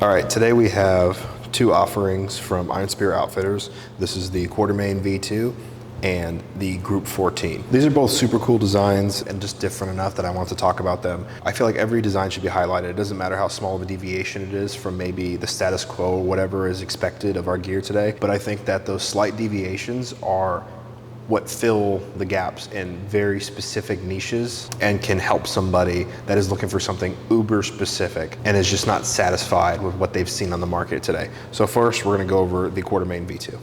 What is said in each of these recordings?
All right, today we have two offerings from Iron Spear Outfitters. This is the Quartermain V2 and the Group 14. These are both super cool designs and just different enough that I want to talk about them. I feel like every design should be highlighted. It doesn't matter how small of a deviation it is from maybe the status quo or whatever is expected of our gear today, but I think that those slight deviations are what fill the gaps in very specific niches and can help somebody that is looking for something uber specific and is just not satisfied with what they've seen on the market today. So first, we're gonna go over the Quartermain V2.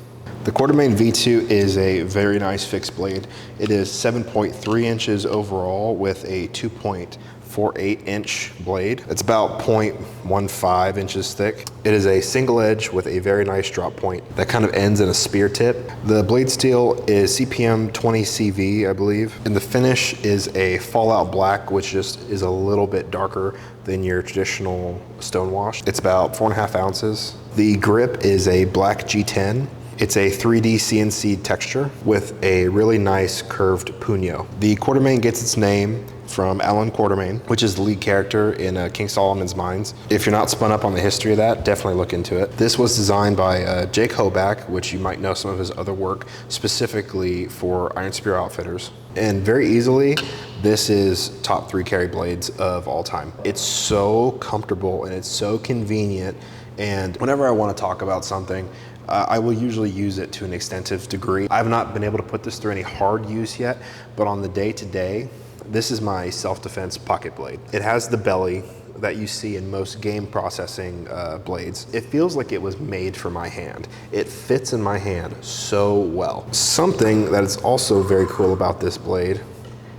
The Quartermain V2 is a very nice fixed blade. It is 7.3 inches overall with a 2.48 inch blade. It's about 0.15 inches thick. It is a single edge with a very nice drop point that kind of ends in a spear tip. The blade steel is CPM 20 CV, I believe. And the finish is a fallout black, which just is a little bit darker than your traditional stonewash. It's about 4.5 ounces. The grip is a black G10. It's a 3D CNC texture with a really nice curved puño. The Quartermain gets its name from Alan Quartermain, which is the lead character in King Solomon's Mines. If you're not spun up on the history of that, definitely look into it. This was designed by Jake Hoback, which you might know some of his other work, specifically for Iron Spear Outfitters. And very easily, this is top 3 carry blades of all time. It's so comfortable and it's so convenient. And whenever I want to talk about something, I will usually use it to an extensive degree. I've not been able to put this through any hard use yet, but on the day-to-day, this is my self-defense pocket blade. It has the belly that you see in most game processing blades. It feels like it was made for my hand. It fits in my hand so well. Something that is also very cool about this blade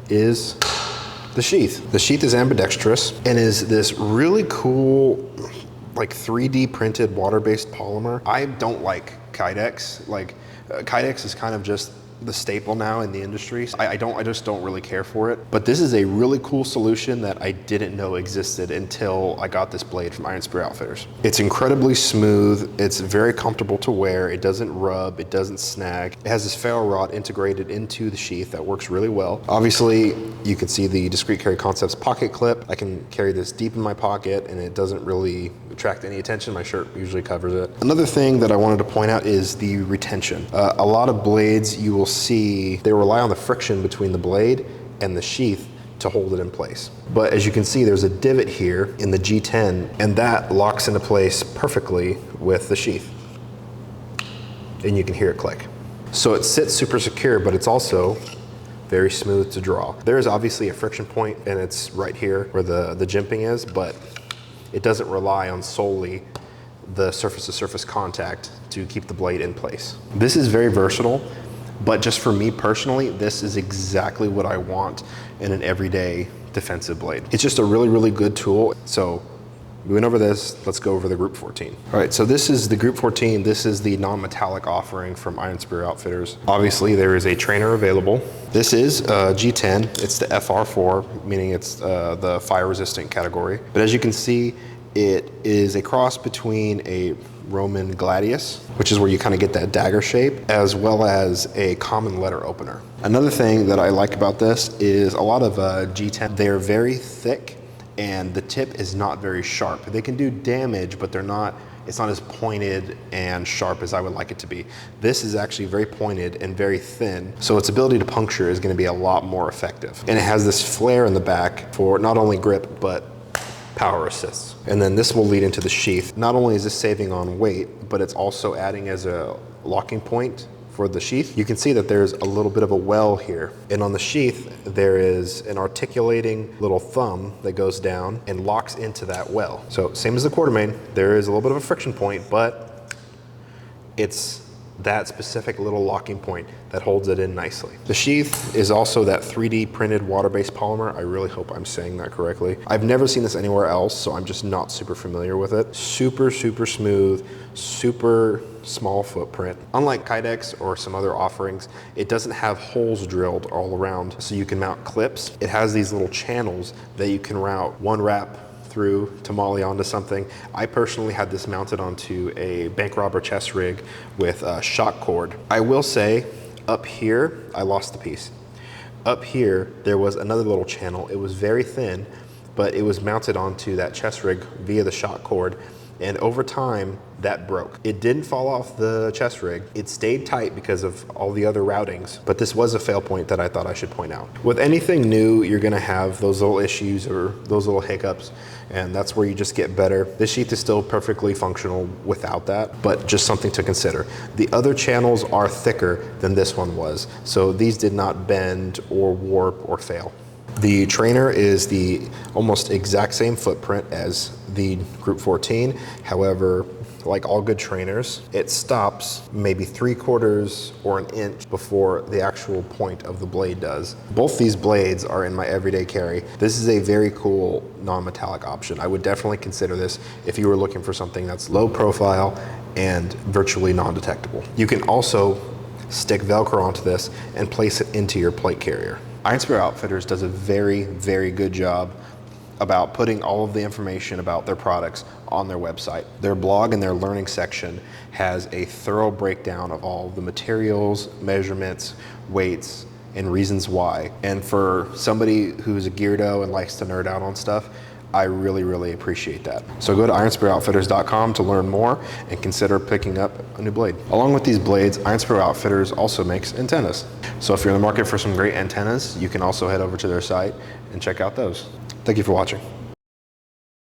is the sheath. The sheath is ambidextrous and is this really cool, like 3D printed water-based polymer. I don't like Kydex. Like Kydex is kind of just the staple now in the industry. I just don't really care for it. But this is a really cool solution that I didn't know existed until I got this blade from Iron Spear Outfitters. It's incredibly smooth. It's very comfortable to wear. It doesn't rub. It doesn't snag. It has this ferro rod integrated into the sheath that works really well. Obviously, you can see the Discreet Carry Concepts pocket clip. I can carry this deep in my pocket and it doesn't really attract any attention. My shirt usually covers it. Another thing that I wanted to point out is the retention. A lot of blades you will see, they rely on the friction between the blade and the sheath to hold it in place. But as you can see, there's a divot here in the G10 and that locks into place perfectly with the sheath. And you can hear it click. So it sits super secure, but it's also very smooth to draw. There is obviously a friction point and it's right here where the jimping is, but it doesn't rely on solely the surface-to-surface contact to keep the blade in place. This is very versatile, but just for me personally, this is exactly what I want in an everyday defensive blade. It's just a really, really good tool. So we went over this, let's go over the Group 14. All right, so this is the Group 14. This is the non-metallic offering from Iron Spear Outfitters. Obviously, there is a trainer available. This is G10, it's the FR4, meaning it's the fire-resistant category. But as you can see, it is a cross between a Roman gladius, which is where you kind of get that dagger shape, as well as a common letter opener. Another thing that I like about this is a lot of G10, they're very thick and the tip is not very sharp. They can do damage, but it's not as pointed and sharp as I would like it to be. This is actually very pointed and very thin, so its ability to puncture is gonna be a lot more effective. And it has this flare in the back for not only grip, but power assists. And then this will lead into the sheath. Not only is this saving on weight, but it's also adding as a locking point for the sheath. You can see that there's a little bit of a well here. And on the sheath, there is an articulating little thumb that goes down and locks into that well. So same as the Quartermain, there is a little bit of a friction point, but it's that specific little locking point that holds it in nicely. The sheath is also that 3D printed water-based polymer. I really hope I'm saying that correctly. I've never seen this anywhere else, so I'm just not super familiar with it. Super, super smooth, super small footprint. Unlike Kydex or some other offerings, it doesn't have holes drilled all around so you can mount clips. It has these little channels that you can route one wrap through to molly onto something. I personally had this mounted onto a bank robber chest rig with a shock cord. I will say, up here, I lost the piece. Up here, there was another little channel. It was very thin, but it was mounted onto that chest rig via the shock cord, and over time that broke. It didn't fall off the chest rig. It stayed tight because of all the other routings, but this was a fail point that I thought I should point out. With anything new, you're gonna have those little issues or those little hiccups, and that's where you just get better. This sheath is still perfectly functional without that, but just something to consider. The other channels are thicker than this one was, so these did not bend or warp or fail. The trainer is the almost exact same footprint as the Group 14. However, like all good trainers, it stops maybe 3/4 or an inch before the actual point of the blade does. Both these blades are in my everyday carry. This is a very cool non-metallic option. I would definitely consider this if you were looking for something that's low profile and virtually non-detectable. You can also stick Velcro onto this and place it into your plate carrier. Iron Spear Outfitters does a very, very good job about putting all of the information about their products on their website. Their blog and their learning section has a thorough breakdown of all the materials, measurements, weights, and reasons why. And for somebody who's a geardo and likes to nerd out on stuff, I really, really appreciate that. So go to ironspearoutfitters.com to learn more and consider picking up a new blade. Along with these blades, Iron Spear Outfitters also makes antennas. So if you're in the market for some great antennas, you can also head over to their site and check out those. Thank you for watching.